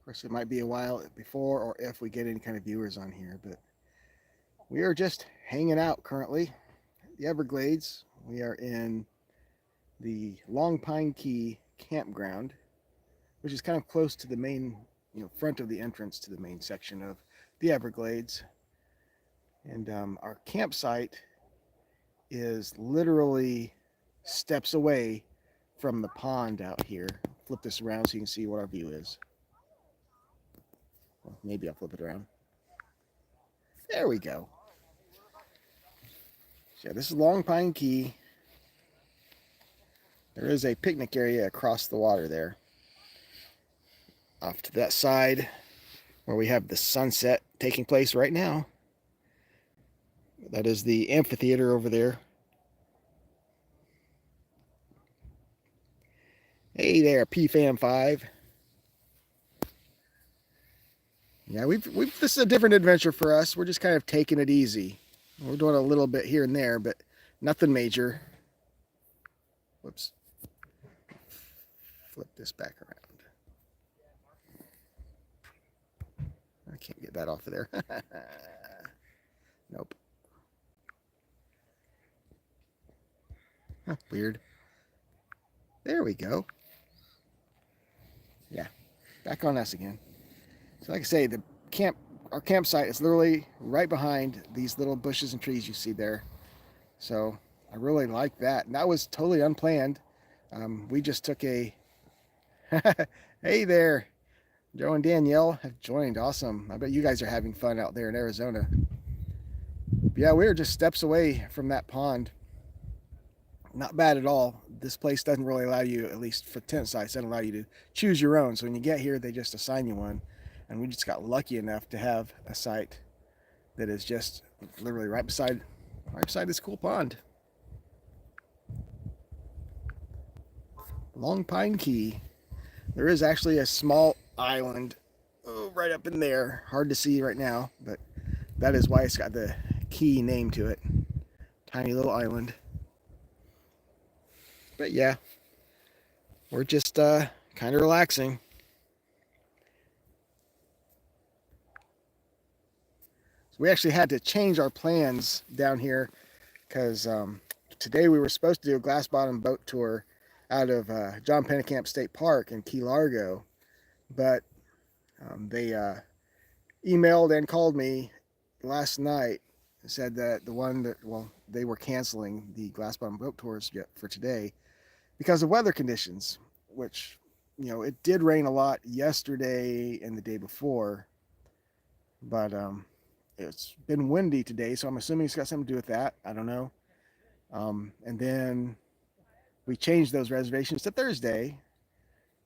course, it might be a while before or if we get any kind of viewers on here, but we are just hanging out currently. The Everglades. We are in the Long Pine Key campground, which is kind of close to the main, front of the entrance to the main section of the Everglades. And our campsite is literally steps away from the pond out here. Flip this around so you can see what our view is. Well, maybe I'll flip it around. There we go. So this is Long Pine Key. There is a picnic area across the water there. Off to that side where we have the sunset taking place right now. That is the amphitheater over there. Hey there, PFAM5. Yeah, this is a different adventure for us. We're just kind of taking it easy. We're doing a little bit here and there, but nothing major. Whoops. Flip this back around. I can't get that off of there. Nope. Huh, weird. There we go. Yeah, back on us again. So like I say, our campsite is literally right behind these little bushes and trees you see there. So I really like that. And that was totally unplanned. We just took a... Hey there. Joe and Danielle have joined. Awesome. I bet you guys are having fun out there in Arizona. But yeah, we were just steps away from that pond. Not bad at all. This place doesn't really allow you, at least for tent sites, doesn't allow you to choose your own. So when you get here, they just assign you one. And we just got lucky enough to have a site that is just literally right beside this cool pond. Long Pine Key. There is actually a small island right up in there. Hard to see right now, but that is why it's got the key name to it. Tiny little island. But yeah, we're just kind of relaxing. So we actually had to change our plans down here because today we were supposed to do a glass bottom boat tour out of John Pennekamp State Park in Key Largo, but they emailed and called me last night and said that they were canceling the glass bottom boat tours for today because of weather conditions, which, it did rain a lot yesterday and the day before, but it's been windy today, so I'm assuming it's got something to do with that. I don't know. And then we changed those reservations to Thursday,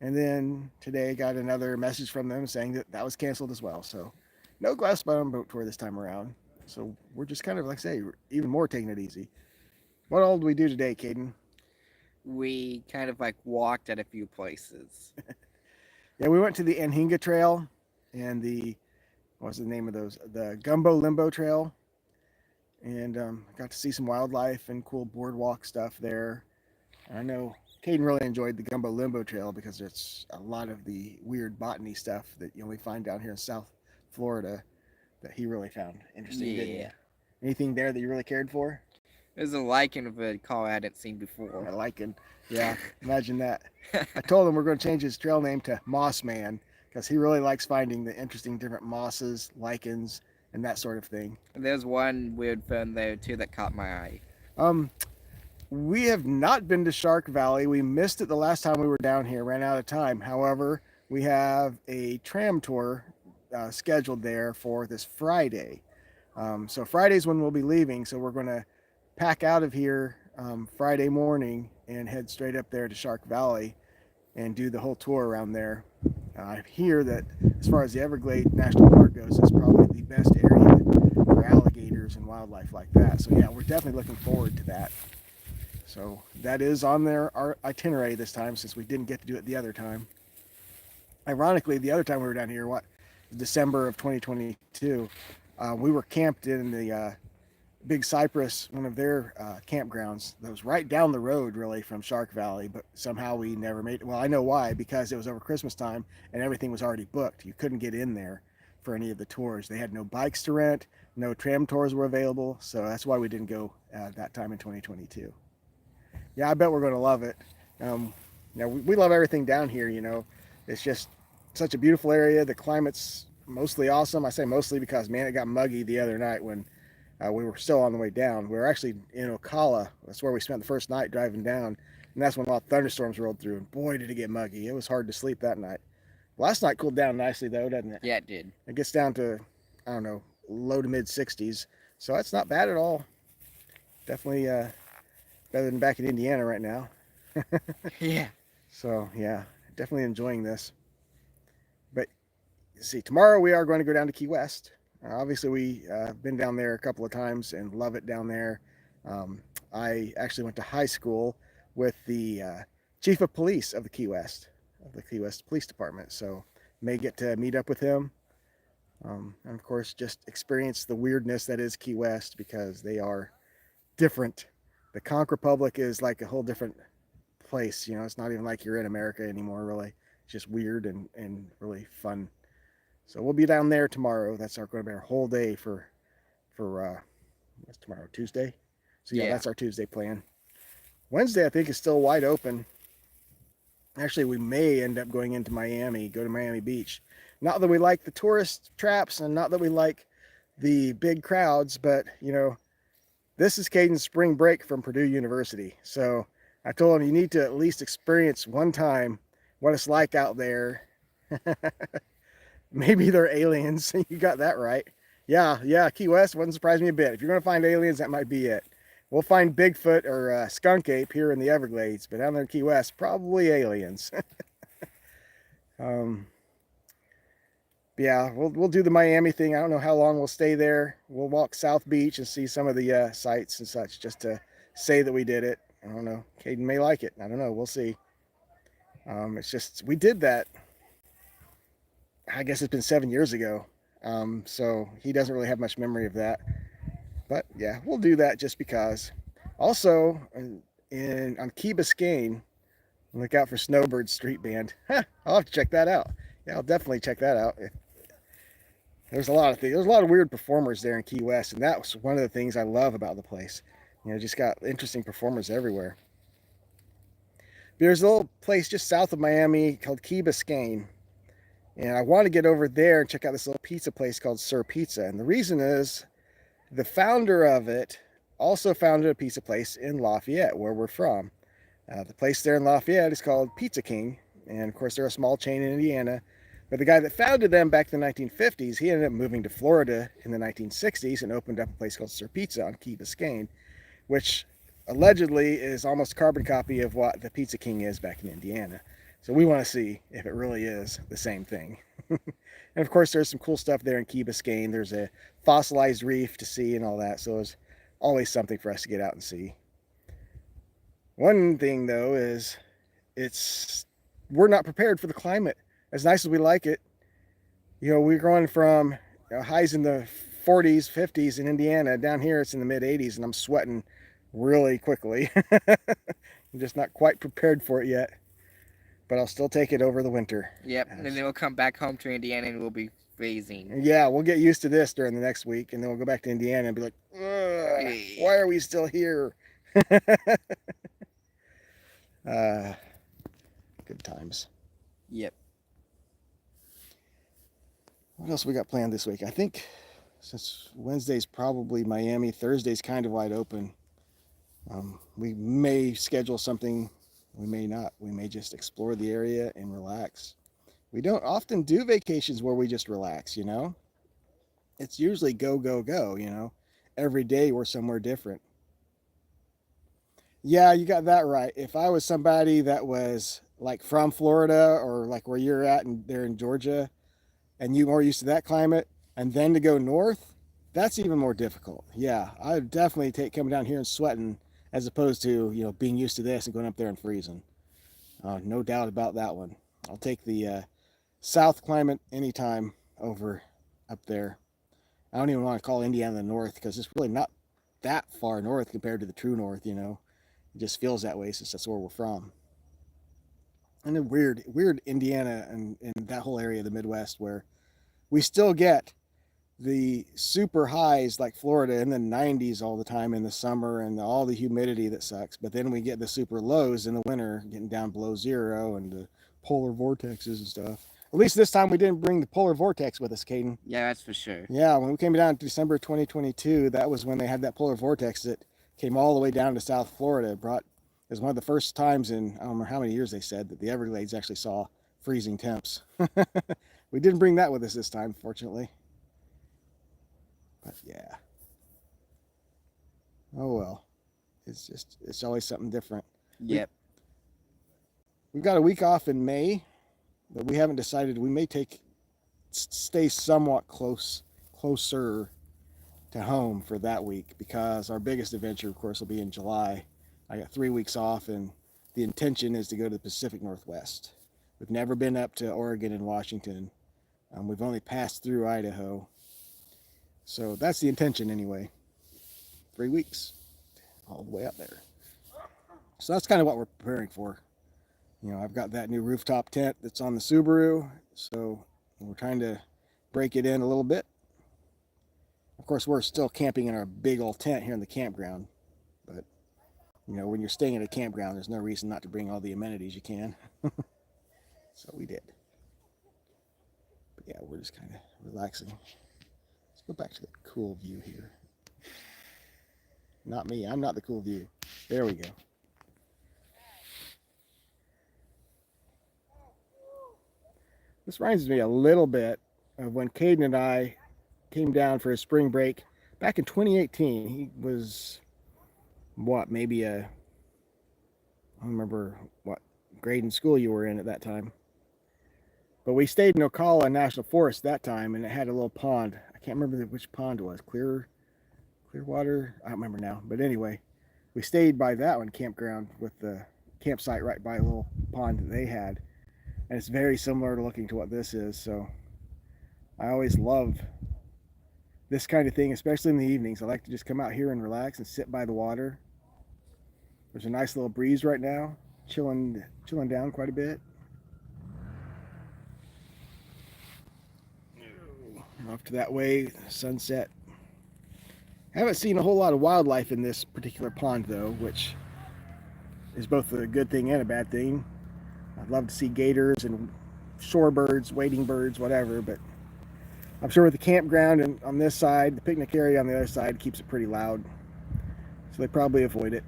and then today got another message from them saying that was canceled as well. So no glass bottom boat tour this time around. So we're just kind of, like I say, even more taking it easy. What all did we do today, Caden? We kind of walked at a few places. Yeah, we went to the Anhinga Trail and what's the name of those? The Gumbo Limbo Trail. And got to see some wildlife and cool boardwalk stuff there. I know Caden really enjoyed the Gumbo Limbo Trail because it's a lot of the weird botany stuff that you only find down here in South Florida that he really found interesting. Yeah. Didn't you? Anything there that you really cared for? There's a lichen of a call I hadn't seen before. A lichen. Yeah, imagine that. I told him we're going to change his trail name to Moss Man because he really likes finding the interesting different mosses, lichens, and that sort of thing. There's one weird fern there too that caught my eye. We have not been to Shark Valley. We missed it the last time we were down here, ran out of time. However, we have a tram tour scheduled there for this Friday. So Friday's when we'll be leaving, so we're going to pack out of here Friday morning and head straight up there to Shark Valley and do the whole tour around there. I hear that as far as the Everglades National Park goes, it's probably the best area for alligators and wildlife like that. So yeah, we're definitely looking forward to that. So that is on our itinerary this time since we didn't get to do it the other time. Ironically, the other time we were down here, December of 2022, we were camped in Big Cypress, one of their campgrounds that was right down the road really from Shark Valley, but somehow we never made it. Well, I know why, because it was over Christmas time and everything was already booked. You couldn't get in there for any of the tours. They had no bikes to rent, no tram tours were available, so that's why we didn't go that time in 2022. Yeah, I bet we're going to love it. We love everything down here, It's just such a beautiful area. The climate's mostly awesome. I say mostly because, man, it got muggy the other night when we were still on the way down. We were actually in Ocala. That's where we spent the first night driving down. And that's when a lot of thunderstorms rolled through. And boy, did it get muggy. It was hard to sleep that night. Last night cooled down nicely, though, doesn't it? Yeah, it did. It gets down to, I don't know, low to mid 60s. So that's not bad at all. Definitely better than back in Indiana right now. Yeah. So, yeah, definitely enjoying this. But, see, tomorrow we are going to go down to Key West. Obviously, we been down there a couple of times and love it down there. I actually went to high school with the chief of police of the Key West Police Department. So, may get to meet up with him. And, of course, just experience the weirdness that is Key West because they are different. The Conch Republic is like a whole different place. It's not even like you're in America anymore, really. It's just weird and really fun. So we'll be down there tomorrow. That's going to be our whole day for what's tomorrow, Tuesday? So yeah, that's our Tuesday plan. Wednesday, I think, is still wide open. Actually, we may end up going into Miami, go to Miami Beach. Not that we like the tourist traps and not that we like the big crowds, but, this is Caden's spring break from Purdue University. So I told him you need to at least experience one time what it's like out there. Maybe they're aliens. You got that right. Yeah, Key West wouldn't surprise me a bit. If you're going to find aliens, that might be it. We'll find Bigfoot or skunk ape here in the Everglades, but down there in Key West, probably aliens. Yeah, we'll do the Miami thing. I don't know how long we'll stay there. We'll walk South Beach and see some of the sights and such just to say that we did it. I don't know. Caden may like it. I don't know. We'll see. It's just, we did that. I guess it's been 7 years ago. So he doesn't really have much memory of that. But yeah, we'll do that just because. Also, on Key Biscayne, look out for Snowbird Street Band. I'll have to check that out. Yeah, I'll definitely check that out. There's a lot of things. There's a lot of weird performers there in Key West, and that was one of the things I love about the place. Just got interesting performers everywhere. There's a little place just south of Miami called Key Biscayne. And I want to get over there and check out this little pizza place called Sir Pizza. And the reason is the founder of it also founded a pizza place in Lafayette, where we're from. The place there in Lafayette is called Pizza King. And of course, they're a small chain in Indiana. But the guy that founded them back in the 1950s, he ended up moving to Florida in the 1960s and opened up a place called Sir Pizza on Key Biscayne, which allegedly is almost a carbon copy of what the Pizza King is back in Indiana. So we want to see if it really is the same thing. And of course, there's some cool stuff there in Key Biscayne. There's a fossilized reef to see and all that. So there's always something for us to get out and see. One thing, though, is we're not prepared for the climate. As nice as we like it, we're going from highs in the 40s, 50s in Indiana. Down here, it's in the mid 80s, and I'm sweating really quickly. I'm just not quite prepared for it yet. But I'll still take it over the winter. Yep, and then we'll come back home to Indiana and we'll be freezing. Yeah, we'll get used to this during the next week, and then we'll go back to Indiana and be like, why are we still here? Good times. Yep. What else we got planned this week? I think since Wednesday's probably Miami, Thursday's kind of wide open. We may schedule something. We may not. We may just explore the area and relax. We don't often do vacations where we just relax, It's usually go, go, go, Every day we're somewhere different. Yeah, you got that right. If I was somebody that was like from Florida or like where you're at and there in Georgia, and you more used to that climate, and then to go north, that's even more difficult. Yeah, I would definitely take coming down here and sweating as opposed to, being used to this and going up there and freezing. No doubt about that one. I'll take the south climate anytime over up there. I don't even want to call Indiana the north because it's really not that far north compared to the true north, It just feels that way since that's where we're from. And then weird Indiana and that whole area of the Midwest where we still get the super highs like Florida in the 90s all the time in the summer and all the humidity that sucks. But then we get the super lows in the winter, getting down below zero and the polar vortexes and stuff. At least this time we didn't bring the polar vortex with us, Caden. Yeah, that's for sure. Yeah, when we came down in December 2022, that was when they had that polar vortex that came all the way down to South Florida. It was one of the first times in, I don't remember how many years they said, that the Everglades actually saw freezing temps. We didn't bring that with us this time, fortunately. But yeah. Oh well. It's always something different. Yep. We've got a week off in May, but we haven't decided. We may stay somewhat closer to home for that week because our biggest adventure, of course, will be in July. I got 3 weeks off, and the intention is to go to the Pacific Northwest. We've never been up to Oregon and Washington. We've only passed through Idaho. So that's the intention anyway. 3 weeks, all the way up there. So that's kind of what we're preparing for. I've got that new rooftop tent that's on the Subaru, so we're trying to break it in a little bit. Of course, we're still camping in our big old tent here in the campground, but when you're staying at a campground, there's no reason not to bring all the amenities you can. So we did. But yeah, we're just kind of relaxing. Let's go back to the cool view here. Not me, I'm not the cool view. There we go. This reminds me a little bit of when Caden and I came down for his spring break back in 2018. He was, maybe I don't remember what grade in school you were in at that time. But we stayed in Ocala National Forest that time, and it had a little pond. I can't remember which pond it was. Clearwater? I don't remember now. But anyway, we stayed by that one campground with the campsite right by a little pond that they had. And it's very similar to looking to what this is. So I always love this kind of thing, especially in the evenings. I like to just come out here and relax and sit by the water. There's a nice little breeze right now, chilling down quite a bit. Off to that way, sunset. I haven't seen a whole lot of wildlife in this particular pond though, which is both a good thing and a bad thing. I'd love to see gators and shorebirds, wading birds, whatever, but I'm sure with the campground and on this side, the picnic area on the other side keeps it pretty loud. So they probably avoid it.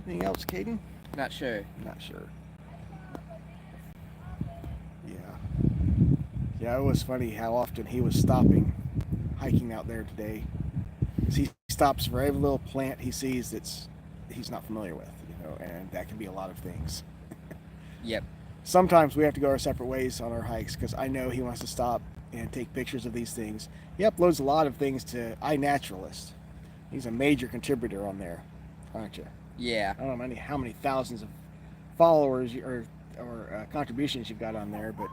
Anything else, Caden? Not sure. Not sure. Yeah, it was funny how often he was stopping, hiking out there today. He stops for every little plant he sees he's not familiar with, and that can be a lot of things. Yep. Sometimes we have to go our separate ways on our hikes because I know he wants to stop and take pictures of these things. He uploads a lot of things to iNaturalist. He's a major contributor on there, aren't you? Yeah. I don't know how many thousands of followers or contributions you've got on there, but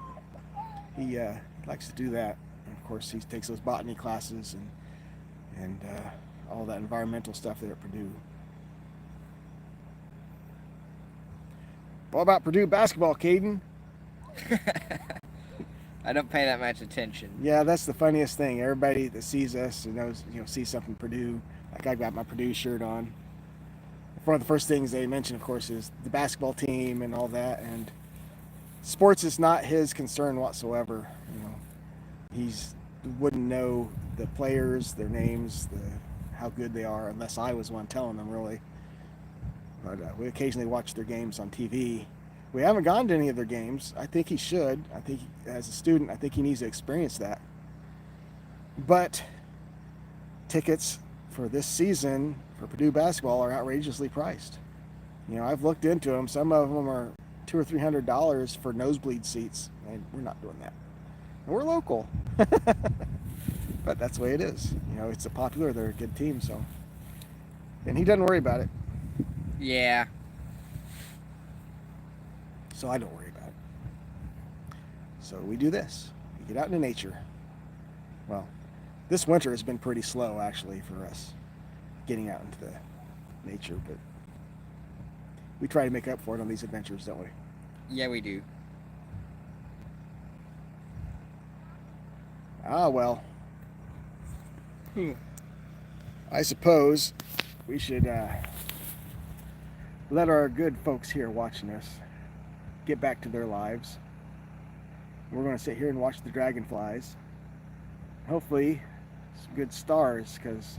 he likes to do that. And of course, he takes those botany classes and all that environmental stuff there at Purdue. What about Purdue basketball, Caden? I don't pay that much attention. Yeah, that's the funniest thing. Everybody that sees us and knows, sees something Purdue, like I got my Purdue shirt on. One of the first things they mention, of course, is the basketball team and all that. And sports is not his concern whatsoever. He wouldn't know the players, their names, how good they are, unless I was one telling them, really. But we occasionally watch their games on TV. We haven't gone to any of their games. I think he should. I think as a student, I think he needs to experience that. But tickets for this season for Purdue basketball are outrageously priced. I've looked into them. Some of them are $200 or $300 for nosebleed seats, and we're not doing that. And we're local. But that's the way it is. It's they're a good team, so. And he doesn't worry about it. Yeah. So I don't worry about it. So we do this. We get out into nature. Well, this winter has been pretty slow actually for us getting out into the nature, but we try to make up for it on these adventures, don't we? Yeah, we do. Ah, well. I suppose we should let our good folks here watching us get back to their lives. We're going to sit here and watch the dragonflies. Hopefully, some good stars, because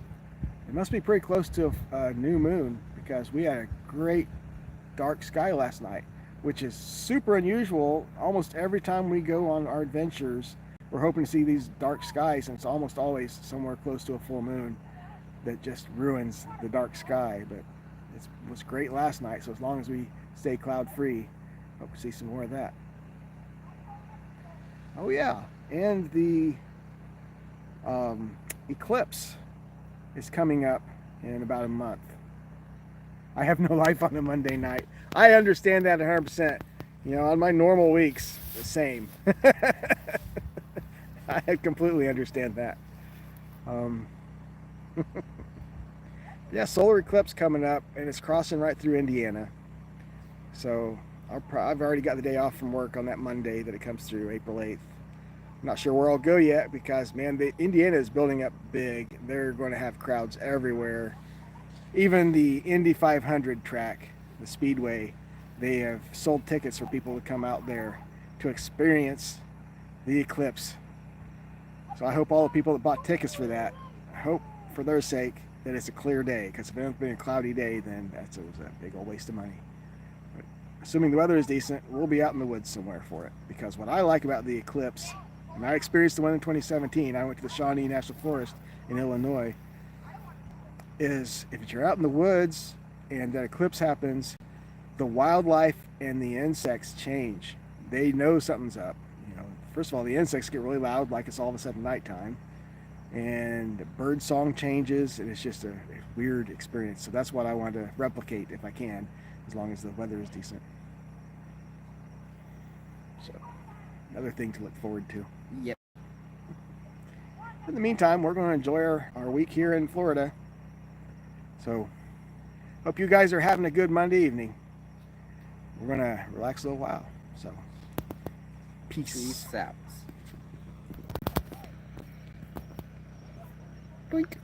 it must be pretty close to a new moon, because we had a great dark sky last night, which is super unusual. Almost every time we go on our adventures, we're hoping to see these dark skies, and it's almost always somewhere close to a full moon that just ruins the dark sky. But it was great last night, so as long as we stay cloud free, hope to see some more of that. Oh yeah, and the eclipse is coming up in about a month. I have no life on a Monday night. I understand that 100%. You know, on my normal weeks, the same. I completely understand that. Yeah, solar eclipse coming up, and it's crossing right through Indiana. So I've already got the day off from work on that Monday that it comes through, April 8th. I'm not sure where I'll go yet because, man, Indiana is building up big. They're going to have crowds everywhere. Even the Indy 500 track, the Speedway, they have sold tickets for people to come out there to experience the eclipse. So I hope all the people that bought tickets for that, I hope for their sake that it's a clear day, because if it's been a cloudy day, then it was a big old waste of money. But assuming the weather is decent, we'll be out in the woods somewhere for it. Because what I like about the eclipse, and I experienced the one in 2017, I went to the Shawnee National Forest in Illinois, is if you're out in the woods and that eclipse happens, the wildlife and the insects change. They know something's up. You know, first of all, the insects get really loud, like it's all of a sudden nighttime, and the bird song changes, and it's just a weird experience. So that's what I want to replicate if I can, as long as the weather is decent. So another thing to look forward to. Yep. In the meantime, we're going to enjoy our week here in Florida. So hope you guys are having a good Monday evening. We're going to relax a little while. So peace. Peace out. Blink.